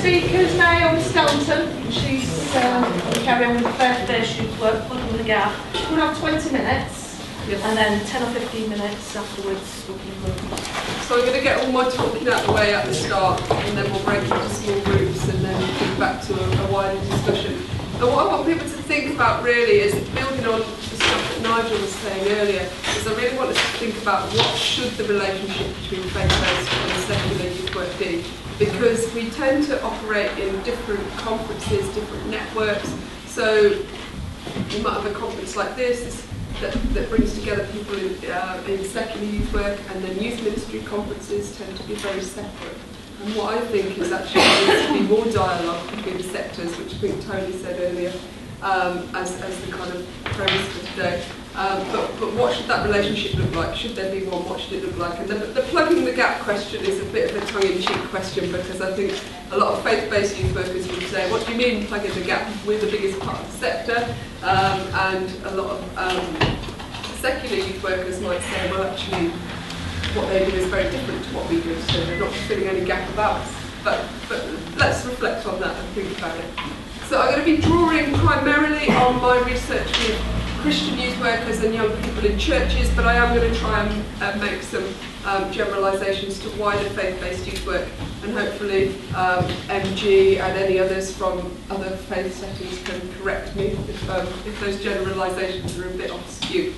speaker's Naomi Stanton. She's carrying on with the faith-based youth work, plugging the gap. We'll have 20 minutes, and then 10 or 15 minutes afterwards we'll conclude. So I'm going to get all my talking out the way at the start, and then we'll break into small groups and then get back to a wider discussion. And what I want people to think about really is, building on the stuff that Nigel was saying earlier, is I really want us to think about what should the relationship between faith-based and secular youth work be. Because we tend to operate in different conferences, different networks. So you might have a conference like this that brings together people in secular youth work, and then youth ministry conferences tend to be very separate. And what I think is actually there needs to be more dialogue between the sectors, which I think Tony said earlier, as the kind of premise for today. But what should that relationship look like? Should there be one? What should it look like? And the plugging the gap question is a bit of a tongue-in-cheek question, because I think a lot of faith-based youth workers would say, what do you mean plugging the gap? We're the biggest part of the sector. And a lot of secular youth workers might say, well, actually, what they do is very different to what we do, so they're not filling any gap about us. But let's reflect on that and think about it. So I'm going to be drawing primarily on my research with Christian youth workers and young people in churches, but I am going to try and make some generalisations to wider faith-based youth work, and hopefully MG and any others from other faith settings can correct me if those generalisations are a bit off skew.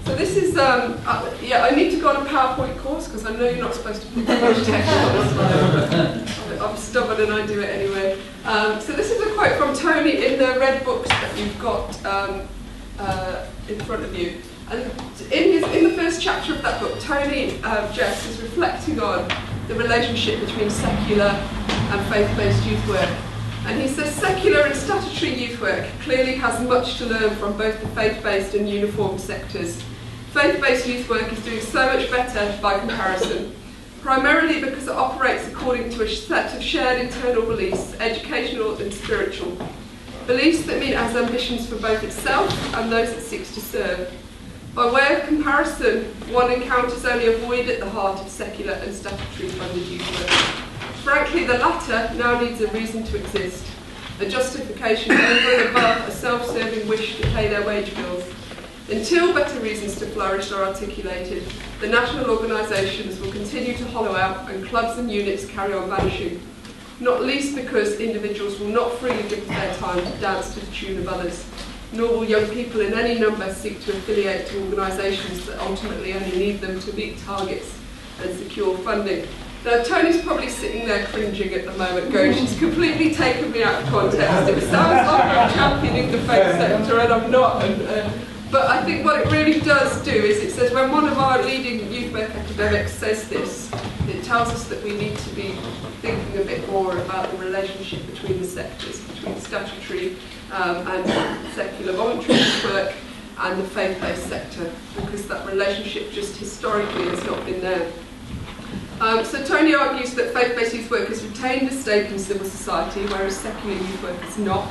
So this is, I need to go on a PowerPoint course, because I know you're not supposed to put that much text on the slide. I'm stubborn and I do it anyway. So this is a quote from Tony in the red books that you've got in front of you. And in the first chapter of that book, Tony Jess is reflecting on the relationship between secular and faith-based youth work. And he says secular and statutory youth work clearly has much to learn from both the faith-based and uniformed sectors. Faith-based youth work is doing so much better by comparison, primarily because it operates according to a set of shared internal beliefs, educational and spiritual. Beliefs that mean it has ambitions for both itself and those it seeks to serve. By way of comparison, one encounters only a void at the heart of secular and statutory funded youth work. Frankly, the latter now needs a reason to exist, a justification over and above a self-serving wish to pay their wage bills. Until better reasons to flourish are articulated, the national organisations will continue to hollow out and clubs and units carry on vanishing, not least because individuals will not freely give their time to dance to the tune of others, nor will young people in any number seek to affiliate to organisations that ultimately only need them to meet targets and secure funding. Now, Tony's probably sitting there cringing at the moment, going, she's completely taken me out of context. It sounds like I'm championing the faith sector, and I'm not. But I think what it really does do is it says when one of our leading youth work academics says this, it tells us that we need to be thinking a bit more about the relationship between the sectors, between statutory and secular voluntary youth work and the faith-based sector, because that relationship just historically has not been there. So Tony argues that faith-based youth work has retained a stake in civil society, whereas secular youth work has not.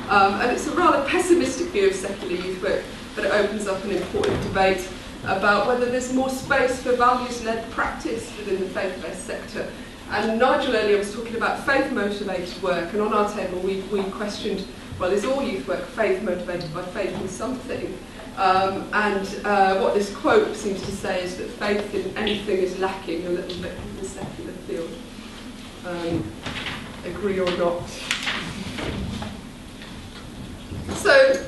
And it's a rather pessimistic view of secular youth work, but it opens up an important debate about whether there's more space for values-led practice within the faith-based sector. And Nigel earlier was talking about faith-motivated work, and on our table we questioned, well, is all youth work faith-motivated by faith in something? What this quote seems to say is that faith in anything is lacking a little bit in the secular field. Agree or not? So,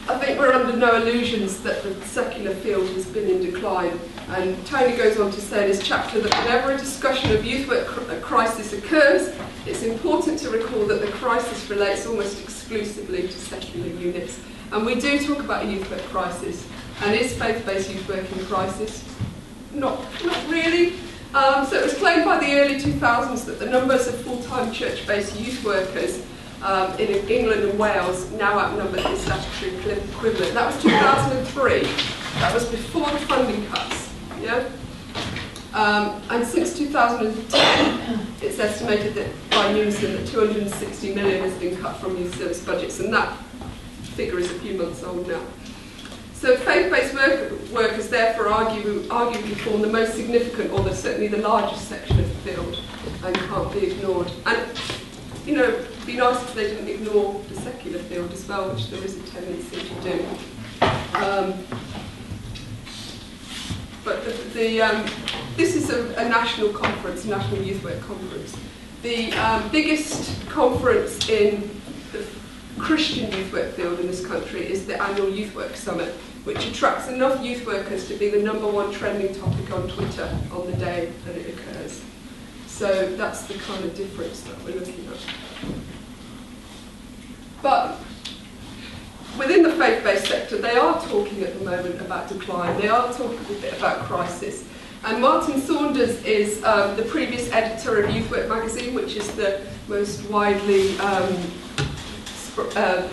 I think we're under no illusions that the secular field has been in decline. And Tony goes on to say in his chapter that whenever a discussion of youth work crisis occurs, it's important to recall that the crisis relates almost exclusively to secular units. And we do talk about a youth work crisis. And is faith-based youth work in crisis? Not really. So it was claimed by the early 2000s that the numbers of full-time church-based youth workers in England and Wales now outnumber the statutory equivalent. That was 2003. That was before the funding cuts. Yeah? And since 2010, it's estimated that by Unison that 260 million has been cut from youth service budgets, and that figure is a few months old now. So faith-based workers therefore arguably form the most significant, or certainly the largest section of the field, and can't be ignored. And, you know, it'd be nice if they didn't ignore the secular field as well, which there is a tendency to do. But this is a national conference, National Youth Work Conference. The biggest conference in the Christian youth work field in this country is the annual Youth Work Summit, which attracts enough youth workers to be the #1 trending topic on Twitter on the day that it occurs. So that's the kind of difference that we're looking at. But within the faith-based sector, they are talking at the moment about decline. They are talking a bit about crisis. And Martin Saunders is the previous editor of Youth Work magazine, which is the most widely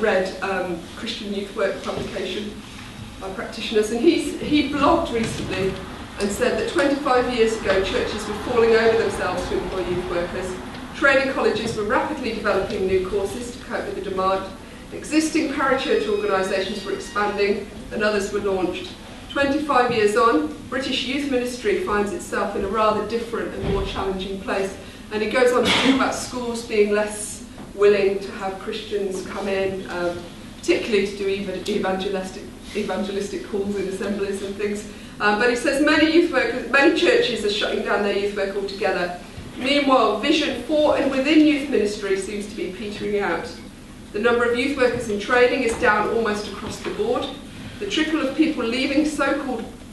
read Christian youth work publication by practitioners. And he blogged recently and said that 25 years ago, churches were falling over themselves to employ youth workers. Training colleges were rapidly developing new courses to cope with the demand. Existing parachurch organisations were expanding and others were launched. 25 years on, British youth ministry finds itself in a rather different and more challenging place. And he goes on to talk about schools being less willing to have Christians come in, particularly to do evangelistic calls in assemblies and things. But he says many churches are shutting down their youth work altogether. Meanwhile, vision for and within youth ministry seems to be petering out. The number of youth workers in training is down almost across the board. The trickle of people leaving for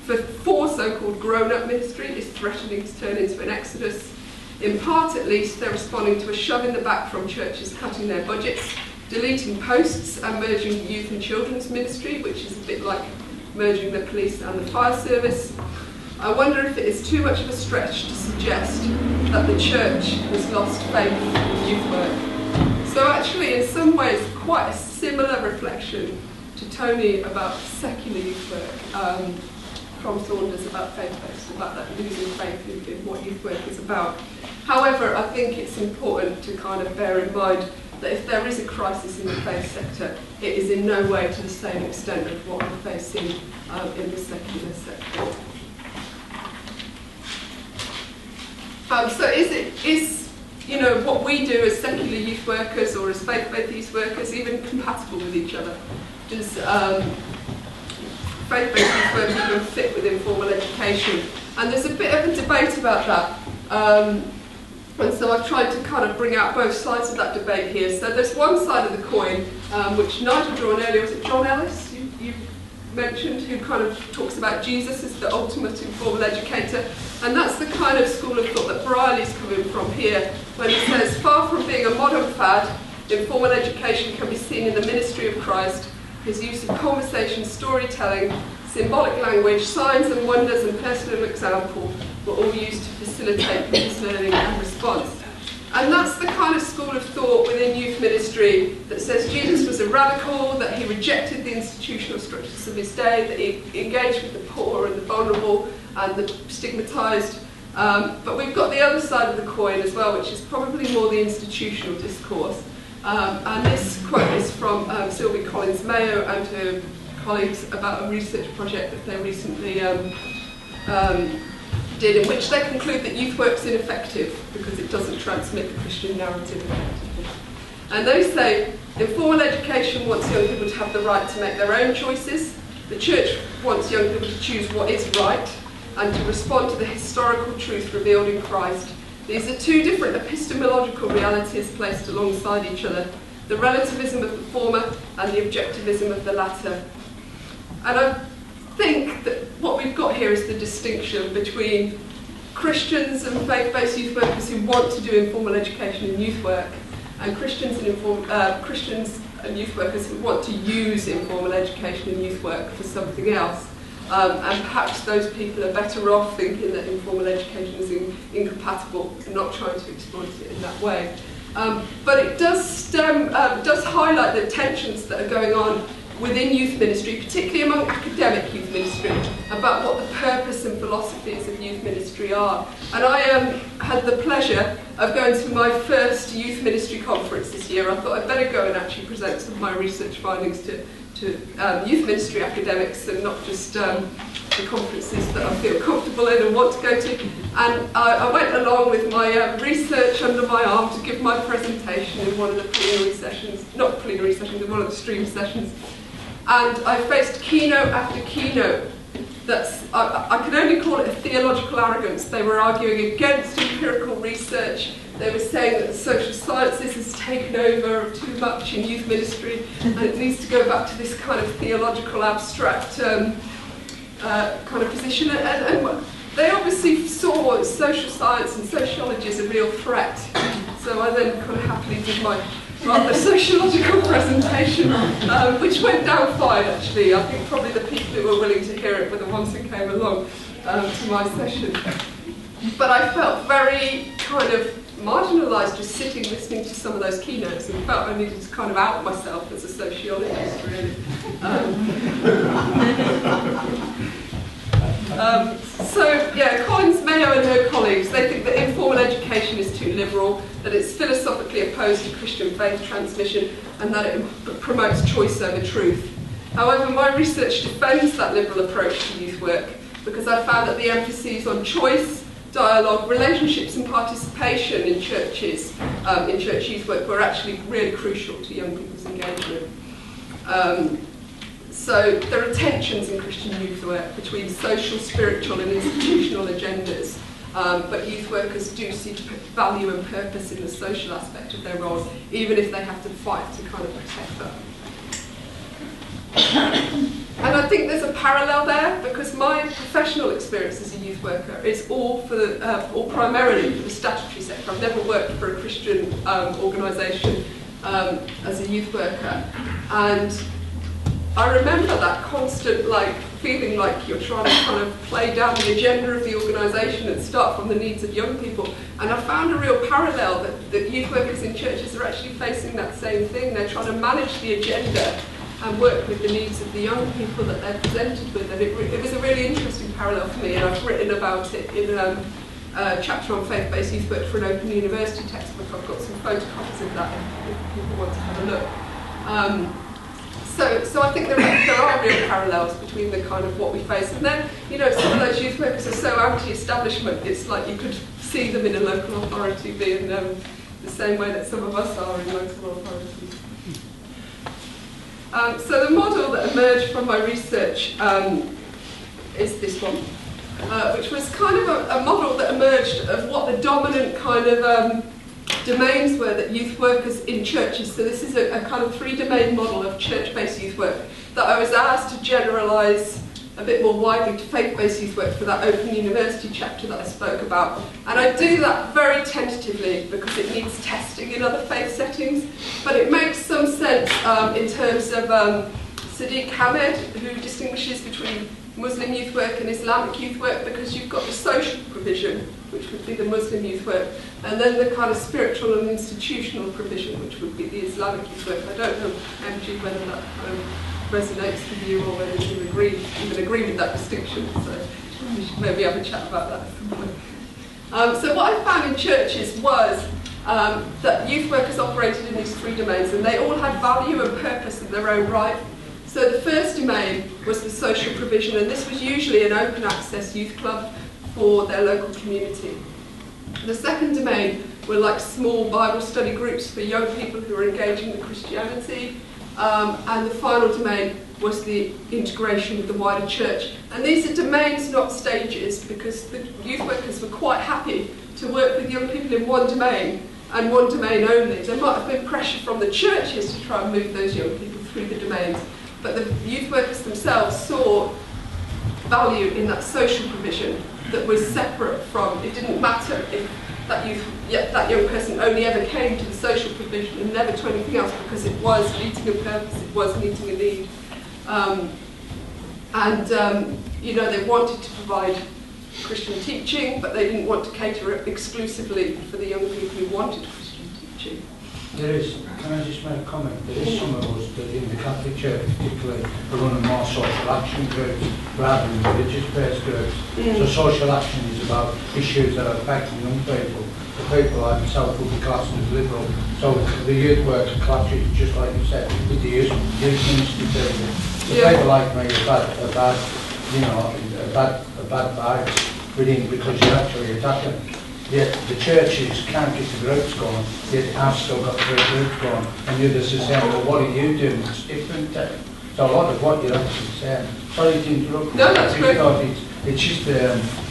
so-called grown-up ministry is threatening to turn into an exodus. In part, at least, they're responding to a shove in the back from churches cutting their budgets, deleting posts and merging youth and children's ministry, which is a bit like merging the police and the fire service. I wonder if it is too much of a stretch to suggest that the church has lost faith in youth work. So actually, in some ways, quite a similar reflection to Tony about secular youth work from Saunders about faith-based, about that losing faith in what youth work is about. However, I think it's important to kind of bear in mind that if there is a crisis in the faith sector, it is in no way to the same extent of what we're facing in the secular sector. So is you know, what we do as secular youth workers or as faith-based youth workers even compatible with each other? Does faith-based youth work even fit with informal education? And there's a bit of a debate about that. And so I've tried to kind of bring out both sides of that debate here. So there's one side of the coin, which Nigel drew on earlier. Was it John Ellis you mentioned, who kind of talks about Jesus as the ultimate informal educator? And that's the kind of school of thought that Briley's coming from here, when he says, far from being a modern fad, informal education can be seen in the ministry of Christ. His use of conversation, storytelling, symbolic language, signs and wonders and personal example were all used to facilitate people's learning and response. And that's the kind of school of thought within youth ministry that says Jesus was a radical, that he rejected the institutional structures of his day, that he engaged with the poor and the vulnerable and the stigmatised. But we've got the other side of the coin as well, which is probably more the institutional discourse. And this quote is from Sylvie Collins-Mayo and her colleagues about a research project that they recently did, in which they conclude that youth work's ineffective because it doesn't transmit the Christian narrative effectively. And they say, informal education wants young people to have the right to make their own choices. The church wants young people to choose what is right and to respond to the historical truth revealed in Christ. These are two different epistemological realities placed alongside each other, the relativism of the former and the objectivism of the latter. And I think that what we've got here is the distinction between Christians and faith-based youth workers who want to do informal education and youth work, and Christians and youth workers who want to use informal education and youth work for something else. And perhaps those people are better off thinking that informal education is incompatible and not trying to exploit it in that way. But it does highlight the tensions that are going on within youth ministry, particularly among academic youth ministry, about what the purpose and philosophies of youth ministry are. And I had the pleasure of going to my first youth ministry conference this year. I thought I'd better go and actually present some of my research findings to youth ministry academics and not just the conferences that I feel comfortable in and want to go to. And I went along with my research under my arm to give my presentation in one of the plenary sessions, not plenary sessions, in one of the stream sessions. And I faced keynote after keynote. I can only call it a theological arrogance. They were arguing against empirical research. They were saying that the social sciences has taken over too much in youth ministry and it needs to go back to this kind of theological abstract kind of position. And they obviously saw social science and sociology as a real threat. So I then kind of happily did my rather sociological presentation, which went down fine actually. I think probably the people who were willing to hear it were the ones who came along to my session. But I felt very kind of marginalised just sitting listening to some of those keynotes and felt I needed to kind of out myself as a sociologist really. So yeah, Collins, Mayo and her colleagues, they think that informal education is too liberal, that it's philosophically opposed to Christian faith transmission and that it promotes choice over truth. However, my research defends that liberal approach to youth work because I found that the emphasis on choice, dialogue, relationships and participation in churches, in church youth work were actually really crucial to young people's engagement. So there are tensions in Christian youth work between social, spiritual and institutional agendas, but youth workers do see value and purpose in the social aspect of their roles, even if they have to fight to kind of protect that. And I think there's a parallel there, because my professional experience as a youth worker is all primarily for the statutory sector. I've never worked for a Christian organisation as a youth worker, and I remember that constant feeling like you're trying to kind of play down the agenda of the organisation and start from the needs of young people. And I found a real parallel that youth workers in churches are actually facing that same thing. They're trying to manage the agenda and work with the needs of the young people that they're presented with. And it was a really interesting parallel for me, and I've written about it in a chapter on faith-based youth work for an Open University textbook. I've got some photocopies of that if people want to have a look. So I think there are real parallels between the kind of what we face. And then, some of those youth workers are so anti-establishment, it's like you could see them in a local authority being the same way that some of us are in local authorities. So the model that emerged from my research is this one, which was kind of a model that emerged of what the dominant kind of domains were that youth workers in churches. So this is a kind of three-domain model of church-based youth work that I was asked to generalise a bit more widely to faith-based youth work for that Open University chapter that I spoke about. And I do that very tentatively because it needs testing in other faith settings, but it makes some sense in terms of Sadiq Hamed, who distinguishes between Muslim youth work and Islamic youth work, because you've got the social provision, which would be the Muslim youth work, and then the kind of spiritual and institutional provision, which would be the Islamic youth work. I don't know, MG, whether that kind of resonates with you or whether you even agree with that distinction, so we should maybe have a chat about that at some point. So what I found in churches was that youth workers operated in these three domains, and they all had value and purpose in their own right. So the first domain was the social provision, and this was usually an open access youth club for their local community. The second domain were like small Bible study groups for young people who were engaging with Christianity. And the final domain was the integration with the wider church. And these are domains, not stages, because the youth workers were quite happy to work with young people in one domain and one domain only. There might have been pressure from the churches to try and move those young people through the domains, but the youth workers themselves saw value in that social provision that was separate from, it didn't matter if that young person only ever came to the social provision and never to anything else, because it was meeting a purpose, it was meeting a need. They wanted to provide Christian teaching, but they didn't want to cater it exclusively for the young people who wanted Christian teaching. Can I just make a comment? There is some of us that in the Catholic Church particularly are running more social action groups rather than religious-based groups. So social action is about issues that are affecting young people. the people like myself would be classed as liberal. So the youth worker clashes, just like you said, with the youth ministry people. The people like me are bad, you know, a bad vibe within, because you're actually attacking. Yet the churches can't get the groups going, yet I've still got 3 groups going, and the others are saying, well, what are you doing? It's different. So a lot of what you're actually saying. Sorry to interrupt. No, that's great. It's just,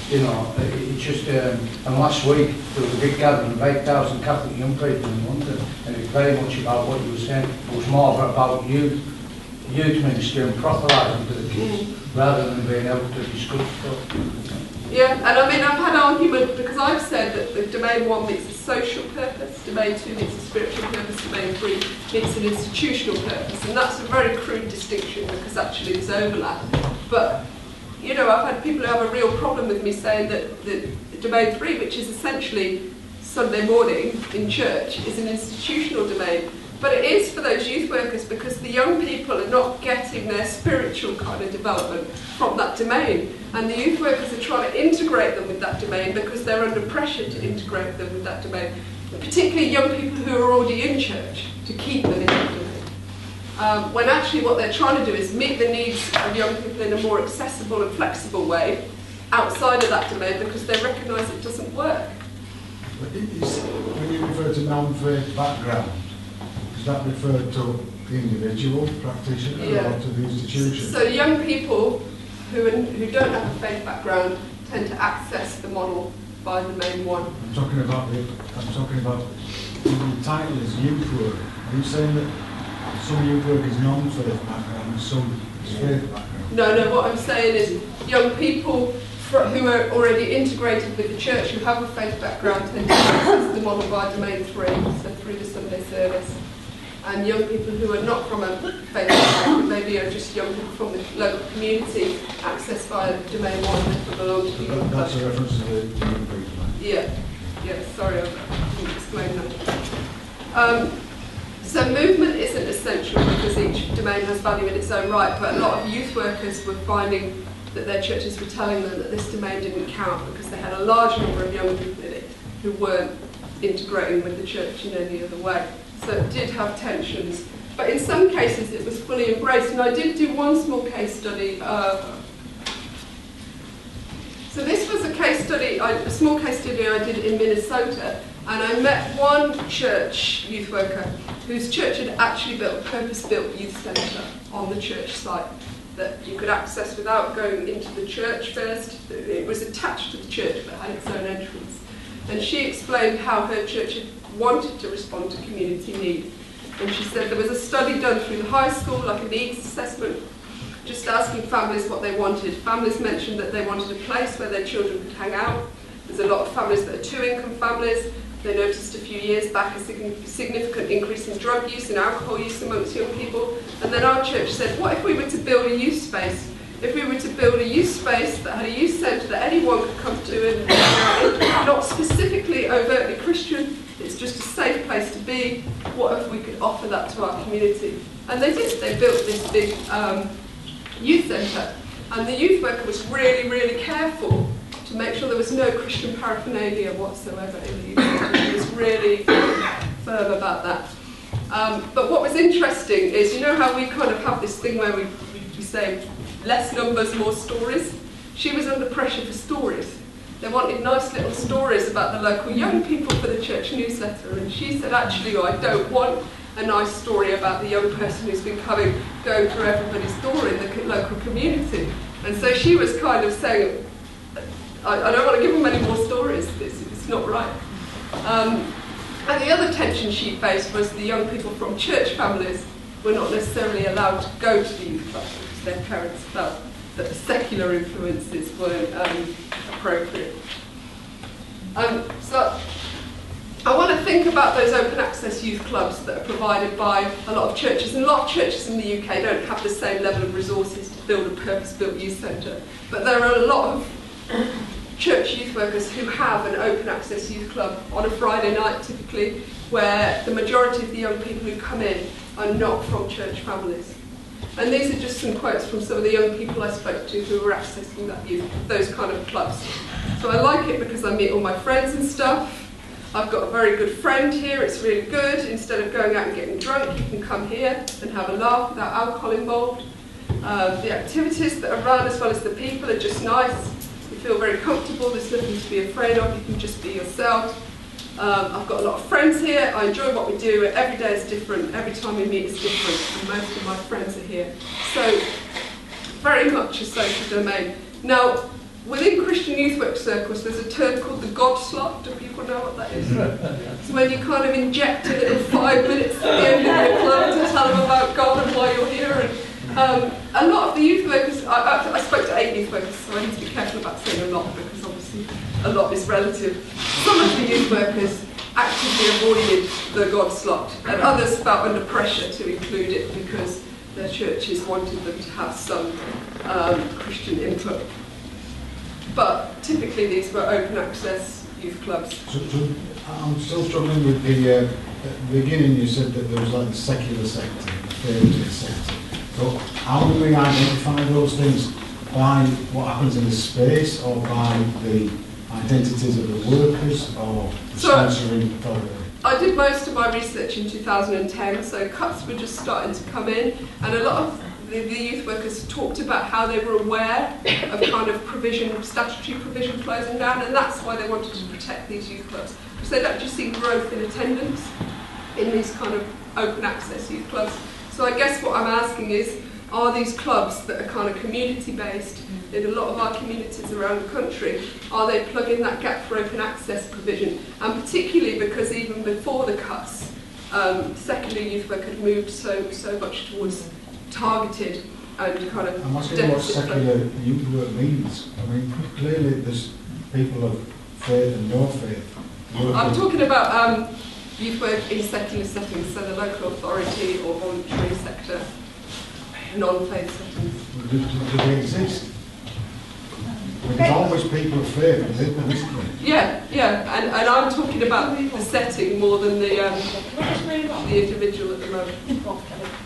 you know, it's just, and last week there was a big gathering of 8,000 Catholic young people in London, and it's very much about what you were saying. It was more about youth ministry and proper to the kids, rather than being able to discuss stuff. Yeah, and I mean, I've had argument because I've said that the domain 1 meets a social purpose, domain 2 meets a spiritual purpose, domain 3 meets an institutional purpose, and that's a very crude distinction because actually there's overlap. But, you know, I've had people who have a real problem with me saying that the domain 3, which is essentially Sunday morning in church, is an institutional domain. But it is for those youth workers because the young people are not getting their spiritual kind of development from that domain. And the youth workers are trying to integrate them with that domain because they're under pressure to integrate them with that domain. Particularly young people who are already in church, to keep them in that domain. When actually what they're trying to do is meet the needs of young people in a more accessible and flexible way outside of that domain because they recognise it doesn't work. But when you refer to non-faith background, does that refer to the individual practitioner or to the institution? So young people who don't have a faith background tend to access the model by the main 1. I'm talking about the title is youth work. Are you saying that some youth work is non-faith background and some is faith background? No, what I'm saying is young people who are already integrated with the church, who have a faith background, tend to access the model by domain 3, so through the Sunday service. And young people who are not from a faith background, maybe are just young people from the local community, access via domain 1 who belong to the youth. That's a reference to the young people. Yeah, sorry, I didn't explain that. So movement isn't essential because each domain has value in its own right, but a lot of youth workers were finding that their churches were telling them that this domain didn't count because they had a large number of young people in it who weren't integrating with the church in any other way. So it did have tensions, but in some cases it was fully embraced. And I did do one small case study. So this was a case study, a small case study I did in Minnesota, and I met one church youth worker whose church had actually built a purpose-built youth centre on the church site that you could access without going into the church first. It was attached to the church but had its own entrance. And she explained how her church had wanted to respond to community needs. And she said there was a study done through the high school, like a needs assessment, just asking families what they wanted. Families mentioned that they wanted a place where their children could hang out. There's a lot of families that are 2-income families. They noticed a few years back a significant increase in drug use and alcohol use amongst young people. And then our church said, what if we were to build a youth space? If we were to build a youth space that had a youth centre that anyone could come to and not specifically overtly Christian, it's just a safe place to be, what if we could offer that to our community? And they did. They built this big youth centre. And the youth worker was really, really careful to make sure there was no Christian paraphernalia whatsoever in the youth centre. He was really firm about that. But what was interesting is, you know how we kind of have this thing where we say, less numbers, more stories? She was under pressure for stories. They wanted nice little stories about the local young people for the church newsletter, and she said, actually, I don't want a nice story about the young person who's been going through everybody's door in the local community. And so she was kind of saying, I don't want to give them any more stories, it's not right. And the other tension she faced was the young people from church families were not necessarily allowed to go to the youth club because their parents felt that the secular influences weren't appropriate. So I want to think about those open access youth clubs that are provided by a lot of churches. And a lot of churches in the UK don't have the same level of resources to build a purpose-built youth centre. But there are a lot of church youth workers who have an open access youth club on a Friday night typically, where the majority of the young people who come in are not from church families. And these are just some quotes from some of the young people I spoke to who were accessing those kind of clubs. So I like it because I meet all my friends and stuff. I've got a very good friend here, it's really good. Instead of going out and getting drunk, you can come here and have a laugh without alcohol involved. The activities that are run, as well as the people, are just nice. You feel very comfortable, there's nothing to be afraid of, you can just be yourself. I've got a lot of friends here, I enjoy what we do, and every day is different, every time we meet is different, and most of my friends are here. So, very much a social domain. Now, within Christian youth work circles, there's a term called the God slot. Do people know what that is? It's when you kind of inject a little 5 minutes at the end of your club to tell them about God and why you're here. And a lot of the youth workers, I spoke to 8 youth workers, so I need to be careful about saying a lot, because obviously a lot is relative. Some of the youth workers actively avoided the God slot, and others felt under pressure to include it because their churches wanted them to have some Christian input. But typically these were open access youth clubs. So I'm still struggling with the, at the beginning you said that there was like the secular sector, the faith sector. So how do we identify those things? By what happens in the space, or by the identities of the workers, or the sponsoring authority? I did most of my research in 2010, so cuts were just starting to come in, and a lot of the youth workers talked about how they were aware of kind of provision, statutory provision closing down, and that's why they wanted to protect these youth clubs, because they'd actually seen growth in attendance in these kind of open access youth clubs. So I guess what I'm asking is, are these clubs that are kind of community based in a lot of our communities around the country, are they plugging that gap for open access provision? And particularly because even before the cuts, secondary youth work had moved so much towards targeted and kind of I'm asking what secular youth work means. I mean, clearly there's people of faith and no faith. I'm talking about youth work in secular settings, so the local authority or voluntary sector, non-faith settings. Do they exist? There's always people of faith within them, isn't there? Yeah, and I'm talking about the setting more than the individual at the moment.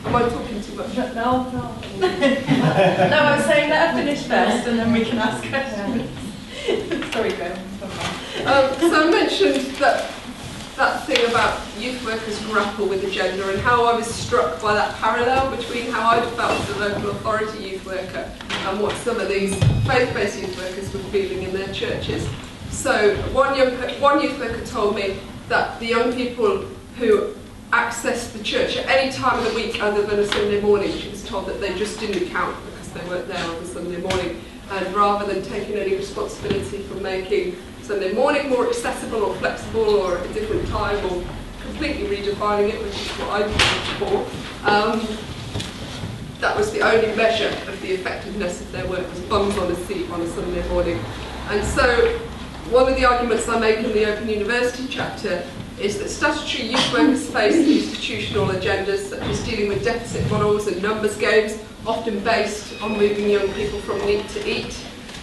Am I talking too much? No. No, I was saying let her finish first and then we can ask questions. Sorry, go. So I mentioned that thing about youth workers grapple with the gender, and how I was struck by that parallel between how I felt as a local authority youth worker and what some of these faith-based youth workers were feeling in their churches. So one youth worker told me that the young people who accessed the church at any time of the week other than a Sunday morning, she was told that they just didn't count because they weren't there on a Sunday morning, and rather than taking any responsibility for making Sunday morning more accessible or flexible or at a different time or completely redefining it, which is what I did before, that was the only measure of the effectiveness of their work, was bums on a seat on a Sunday morning. And so one of the arguments I make in the Open University chapter is that statutory youth workers face institutional agendas such as dealing with deficit models and numbers games, often based on moving young people from need to eat.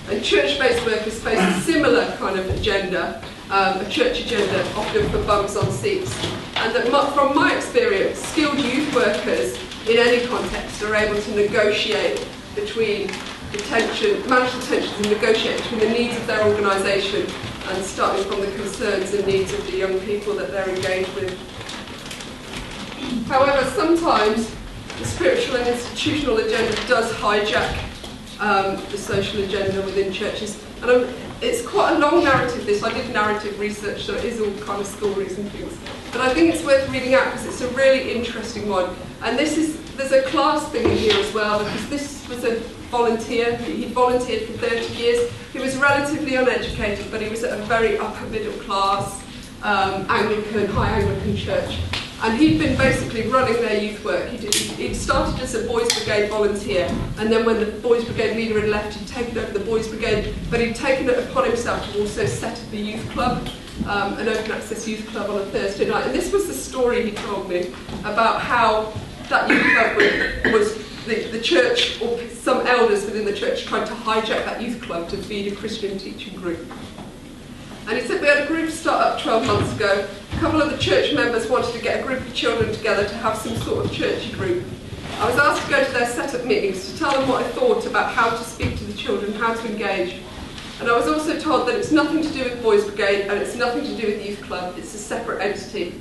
And church-based workers face a similar kind of agenda, a church agenda, often for bums on seats. And that from my experience, skilled youth workers in any context are able to negotiate between manage the tensions and negotiate between the needs of their organisation and starting from the concerns and needs of the young people that they're engaged with. However, sometimes the spiritual and institutional agenda does hijack the social agenda within churches. And it's quite a long narrative, this. I did narrative research, so it is all kind of stories and things. But I think it's worth reading out because it's a really interesting one. And there's a class thing in here as well, because this was a volunteer. He volunteered for 30 years. He was relatively uneducated, but he was at a very upper middle class Anglican, high Anglican church. And he'd been basically running their youth work. He'd started as a Boys Brigade volunteer, and then when the Boys Brigade leader had left, he'd taken over the Boys Brigade, but he'd taken it upon himself to also set up a youth club, an open access youth club on a Thursday night. And this was the story he told me about how that youth club was the church, or some elders within the church, tried to hijack that youth club to feed a Christian teaching group. And he said, we had a group start up 12 months ago. A couple of the church members wanted to get a group of children together to have some sort of churchy group. I was asked to go to their set-up meetings to tell them what I thought about how to speak to the children, how to engage. And I was also told that it's nothing to do with Boys Brigade and it's nothing to do with Youth Club, it's a separate entity.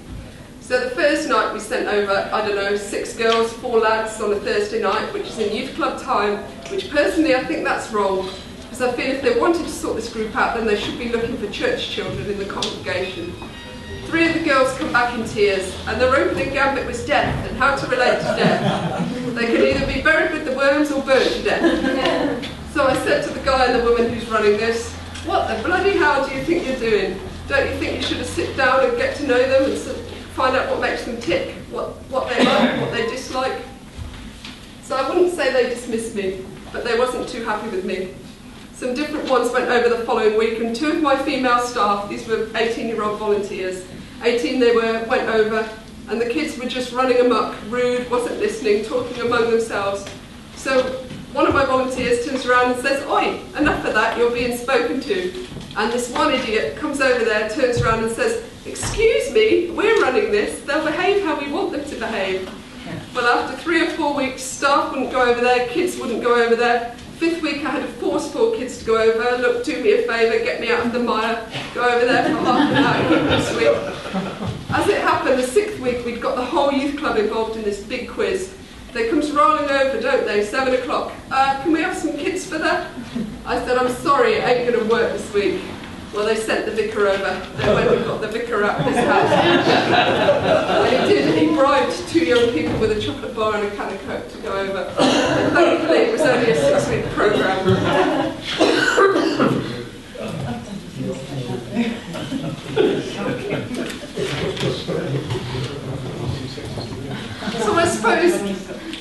So the first night we sent over, I don't know, 6 girls, 4 lads on a Thursday night, which is in Youth Club time, which personally I think that's wrong, because I feel if they wanted to sort this group out, then they should be looking for church children in the congregation. 3 of the girls come back in tears, and their opening gambit was death and how to relate to death. They could either be buried with the worms or burnt to death. So I said to the guy and the woman who's running this, what the bloody hell do you think you're doing? Don't you think you should have sit down and get to know them and find out what makes them tick, what they like, what they dislike? So I wouldn't say they dismissed me, but they wasn't too happy with me. Some different ones went over the following week, and 2 of my female staff, these were 18-year-old volunteers, 18 they went over, and the kids were just running amok, rude, wasn't listening, talking among themselves. So one of my volunteers turns around and says, "Oi, enough of that, you're being spoken to." And this one idiot comes over there, turns around and says, "Excuse me, we're running this, they'll behave how we want them to behave." Well, after 3 or 4 weeks, staff wouldn't go over there, kids wouldn't go over there. 5th week I had to force 4 kids to go over, look, do me a favour, get me out of the mire, go over there for half an hour, keep them sweet. As it happened, the 6th week we'd got the whole youth club involved in this big quiz. They comes rolling over, don't they, 7 o'clock. Can we have some kids for that? I said, "I'm sorry, it ain't going to work this week." Well, they sent the vicar over. They went and got the vicar out of his house. And he did, he bribed 2 young people with a chocolate bar and a can of Coke to go over. And thankfully, it was only a 6-week programme. So I suppose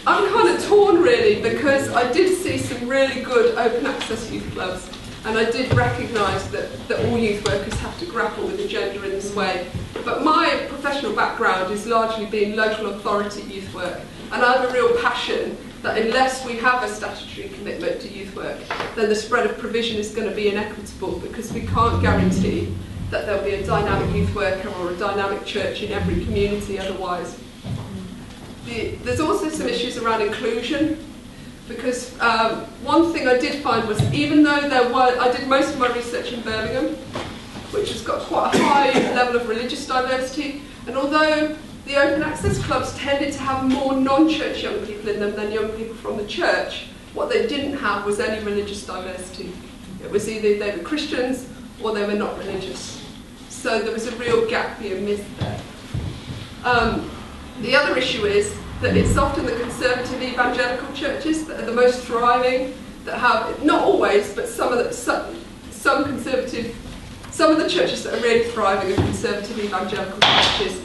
I'm kind of torn really, because I did see some really good open access youth clubs, and I did recognise that all youth workers have to grapple with the gender in this way. But my professional background is largely being local authority youth work, and I have a real passion that unless we have a statutory commitment to youth work, then the spread of provision is going to be inequitable, because we can't guarantee that there'll be a dynamic youth worker or a dynamic church in every community otherwise. There's also some issues around inclusion, because one thing I did find was, even though I did most of my research in Birmingham, which has got quite a high level of religious diversity, and although the open access clubs tended to have more non-church young people in them than young people from the church, what they didn't have was any religious diversity. It was either they were Christians or they were not religious. So there was a real gap being missed there. The other issue is that it's often the conservative evangelical churches that are the most thriving, that have, not always, but some of the churches that are really thriving are conservative evangelical churches.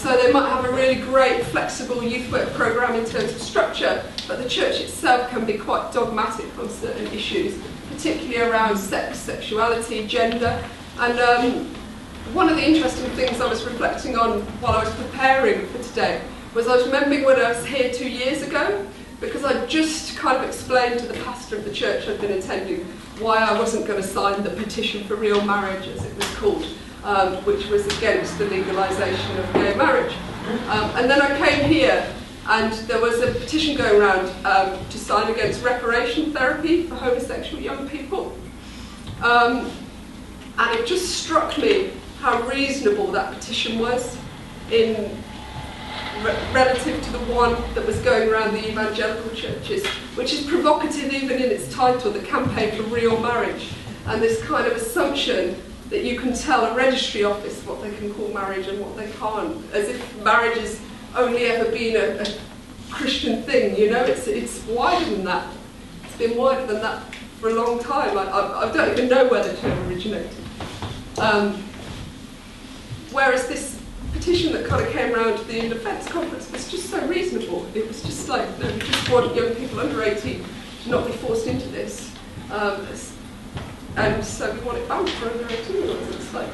So they might have a really great flexible youth work programme in terms of structure, but the church itself can be quite dogmatic on certain issues, particularly around sex, sexuality, gender. And one of the interesting things I was reflecting on while I was preparing for today was I was remembering when I was here 2 years ago, because I just kind of explained to the pastor of the church I'd been attending why I wasn't going to sign the petition for real marriage, as it was called, which was against the legalisation of gay marriage. And then I came here and there was a petition going around to sign against reparation therapy for homosexual young people. And it just struck me how reasonable that petition was relative to the one that was going around the evangelical churches, which is provocative even in its title, the Campaign for Real Marriage, and this kind of assumption that you can tell a registry office what they can call marriage and what they can't, as if marriage has only ever been a Christian thing, you know, it's wider than that. It's been wider than that for a long time. I don't even know where the term originated. Whereas this petition that kind of came around to the Defence Conference was just so reasonable. It was just like, no, we just want young people under 18 to not be forced into this. And so we want it banned for under 18-year-olds. It's like,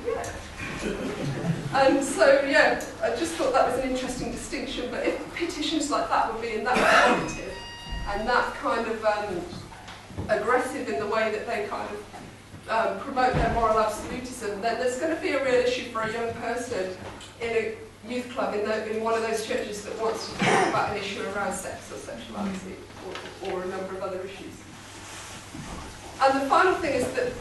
yeah. And so, yeah, I just thought that was an interesting distinction. But if petitions like that were being that provocative and that kind of aggressive in the way that they kind of promote their moral absolutism, then there's going to be a real issue for a young person in a youth club in one of those churches that wants to talk about an issue around sex or sexuality or a number of other issues. And the final thing is that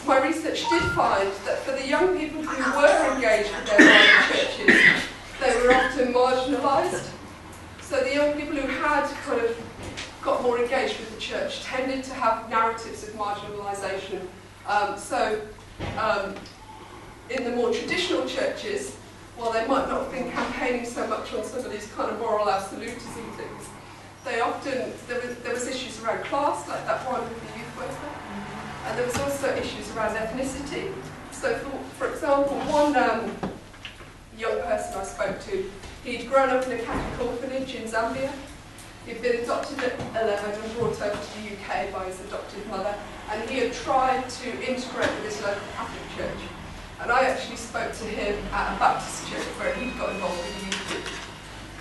my research did find that for the young people who were engaged with their wider churches, they were often marginalised. So the young people who had kind of got more engaged with the church tended to have narratives of marginalisation. In the more traditional churches, while they might not have been campaigning so much on some of these kind of moral absolutism things, they often, there was issues around class, like that one with the youth worker, and there was also issues around ethnicity. So for example, one young person I spoke to, he'd grown up in a Catholic orphanage in Zambia. He'd been adopted at 11 and brought over to the UK by his adopted mother, and he had tried to integrate with his local Catholic church. And I actually spoke to him at a Baptist church where he'd got involved with the youth group.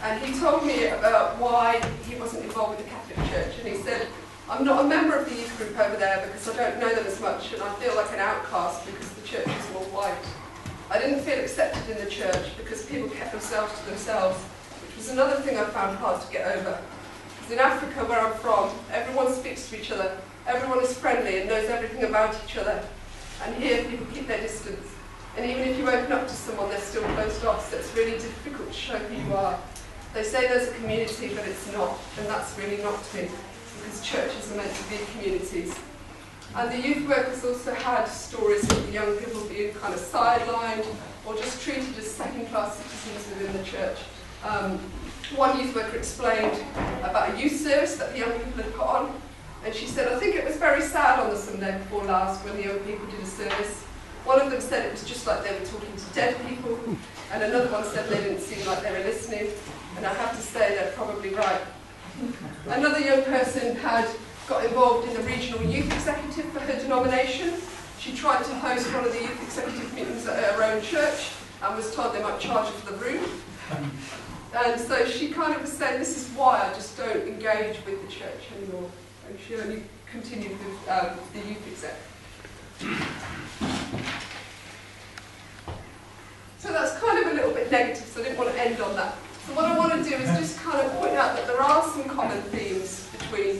And he told me about why he wasn't involved with the Catholic church, and he said, I'm not a member of the youth group over there because I don't know them as much, and I feel like an outcast because the church is more white. I didn't feel accepted in the church because people kept themselves to themselves, which was another thing I found hard to get over. Because in Africa, where I'm from, everyone speaks to each other, everyone is friendly and knows everything about each other. And here, people keep their distance. And even if you open up to someone, they're still closed off, so it's really difficult to show who you are. They say there's a community, but it's not, and that's really not true, because churches are meant to be communities. And the youth workers also had stories of the young people being kind of sidelined or just treated as second-class citizens within the church. One youth worker explained about a youth service that the young people had put on, and she said, I think it was very sad on the Sunday before last when the young people did a service. One of them said it was just like they were talking to dead people, and another one said they didn't seem like they were listening, and I have to say they're probably right. Another young person had got involved in the regional youth executive for her denomination. She tried to host one of the youth executive meetings at her own church and was told they might charge her for the room. And so she kind of was saying, this is why I just don't engage with the church anymore. And she only continued with the youth exec. So that's kind of a little bit negative, so I didn't want to end on that. So what I want to do is just kind of point out that there are some common themes between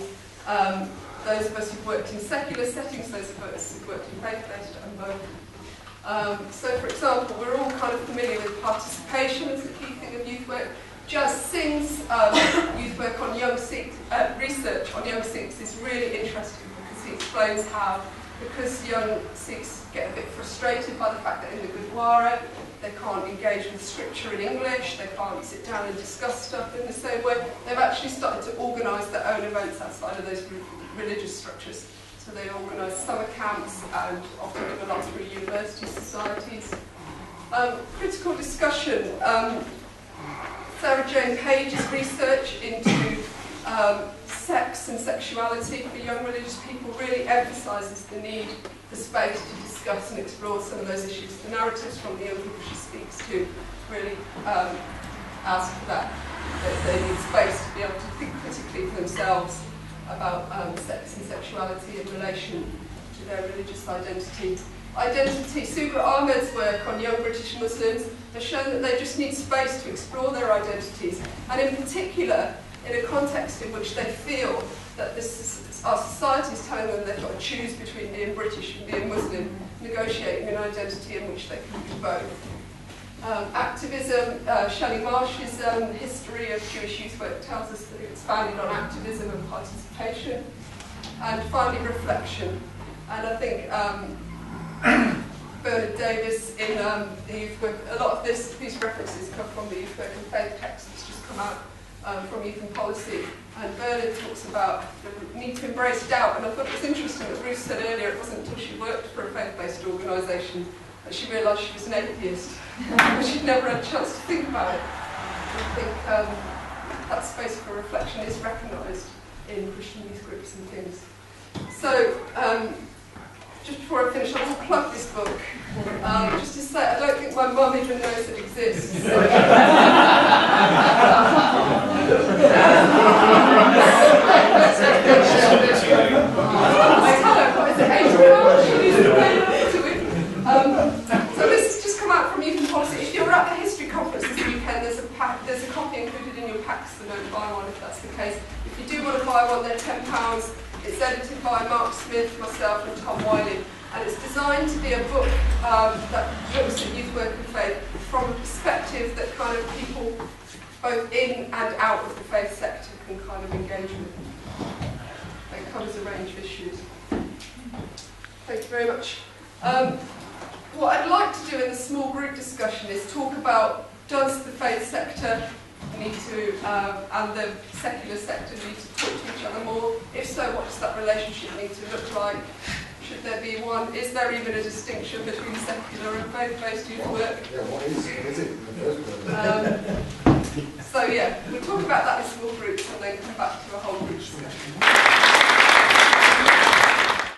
those of us who've worked in secular settings, those of us who've worked in faith-based, and both. So for example, we're all kind of familiar with participation as the key thing of youth work. Jazz Singh's youth work on young Sikhs, research on young Sikhs is really interesting because he explains how, because young Sikhs get a bit frustrated by the fact that in the Gurdwara they can't engage with scripture in English, they can't sit down and discuss stuff in the same way, they've actually started to organise their own events outside of those religious structures. So they organise summer camps and often do a lot through university societies. Critical discussion. Sarah Jane Page's research into sex and sexuality for young religious people really emphasises the need for space to discuss and explore some of those issues. The narratives from the young people she speaks to really ask for that. They need space to be able to think critically for themselves about sex and sexuality in relation to their religious identity. Sugra Ahmed's work on young British Muslims has shown that they just need space to explore their identities, and in particular in a context in which they feel that our society is telling them they've got to choose between being British and being Muslim, negotiating an identity in which they can do both. Activism, Shelley Marsh's history of Jewish youth work tells us that it's founded on activism and participation. And finally, reflection. And I think Bernard Davis in the youth work, a lot of these references come from the youth work and faith text that's just come out from Youth and Policy. And Bernard talks about the need to embrace doubt. And I thought it was interesting that Ruth said earlier it wasn't until she worked for a faith-based organisation that she realised she was an atheist. She'd never had a chance to think about it. And I think that space for reflection is recognised in Christian youth groups and things. So, just before I finish, I want to plug this book. Just to say, I don't think my mum even knows it exists. I tell her, what is it, £8? So this has just come out from Youth and Policy. If you're at the history conference this weekend, there's a copy included in your packs, so don't buy one if that's the case. If you do want to buy one, they're £10. It's edited by Mark Smith, myself and Tom Wiley, and it's designed to be a book that looks at youth work and faith from a perspective that kind of people both in and out of the faith sector can kind of engage with. It covers a range of issues. Thank you very much. What I'd like to do in the small group discussion is talk about, does the faith sector need to, and the secular sector need to talk to each other more? If so, what does that relationship need to look like? Should there be one? Is there even a distinction between secular and faith-based youth work? Yeah, what is it in the first place? So yeah, we'll talk about that in small groups and then come back to